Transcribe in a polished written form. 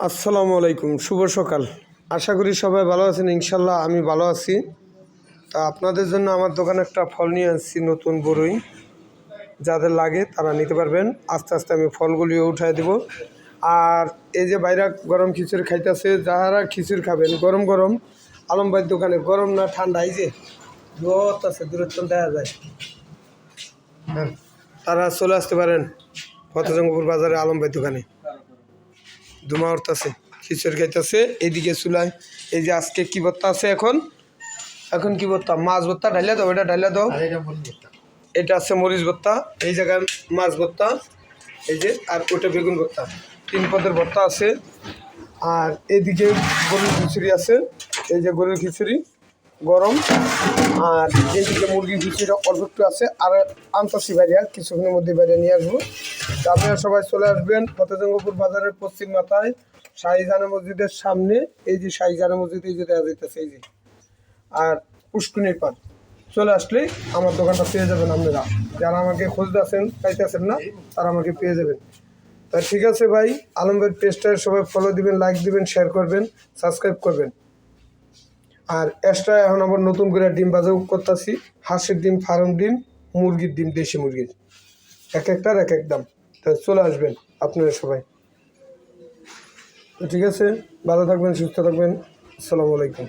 আসসালামু আলাইকুম, শুভ সকাল। আশা করি সবাই ভালো আছেন। ইনশাল্লাহ আমি ভালো আছি। তা আপনাদের জন্য আমার দোকানে একটা ফল নিয়ে আসছি, নতুন বড়ই। যাদের লাগে তারা নিতে পারবেন। আস্তে আস্তে আমি ফলগুলিও উঠাই দেব। আর এই যে বাইরা গরম খিচুড়ি খাইতেছে, যারা খিচুড়ি খাবেন গরম গরম, আলম ভাইয়ের দোকানে গরম না ঠান্ডা, এই যে রোদ আছে দূরত্ব দেখা যায়, হ্যাঁ, তারা চলে আসতে পারেন ফতেজঙ্গপুর বাজারে আলম ভাইয়ের দোকানে। ধুমা উঠতেছে, খিচুড়ি খাইতেছে। এইদিকে চুলায় এই যে আজকে কি ভর্তা আছে, এখন কি ভর্তা, মাছ ভর্তা ঢাইলে দাও, এটা ঢাইলে দাও। এটা আছে মরিচ ভর্তা, এই জায়গায় মাছ ভর্তা, এই যে, আর ওটা বেগুন ভর্তা, 3 পদের ভর্তা আছে। আর এইদিকে গরুর খিচুড়ি আছে, এই যে গরুর খিচুড়ি গরম। আর এইদিকে মুরগির খিচুড়িটা অল্প একটু আছে। আর আনতাছি বাইরে, কিছুক্ষণের মধ্যে বাইরে নিয়ে আসবো। তা আপনারা সবাই চলে আসবেন ফতেজঙ্গপুর বাজারের পশ্চিম মাথায় শাহিজানা মসজিদের সামনে। এই যে শাহিজানা মসজিদ, এই যে দেখা যাইতেছে, এই যে, আর পুষ্কুনির পার চলে আসলেই আমার দোকানটা পেয়ে যাবেন। আপনারা যারা আমাকে খুঁজতেছেন, পাইতেছেন না, তারা আমাকে পেয়ে যাবেন। তা ঠিক আছে ভাই, আলম ভাইয়ের পেজটায় সবাই ফলো দিবেন, লাইক দিবেন, শেয়ার করবেন, সাবস্ক্রাইব করবেন। আর এক্সট্রা এখন আবার নতুন করে ডিম বাজার করতেছি। হাঁসের ডিম, ফার্ম ডিম, মুরগির ডিম, দেশি মুরগির, এক একটার এক এক দাম। তা চলে আসবেন আপনারা সবাই। ঠিক আছে, ভালো থাকবেন, সুস্থ থাকবেন। আসসালামু আলাইকুম।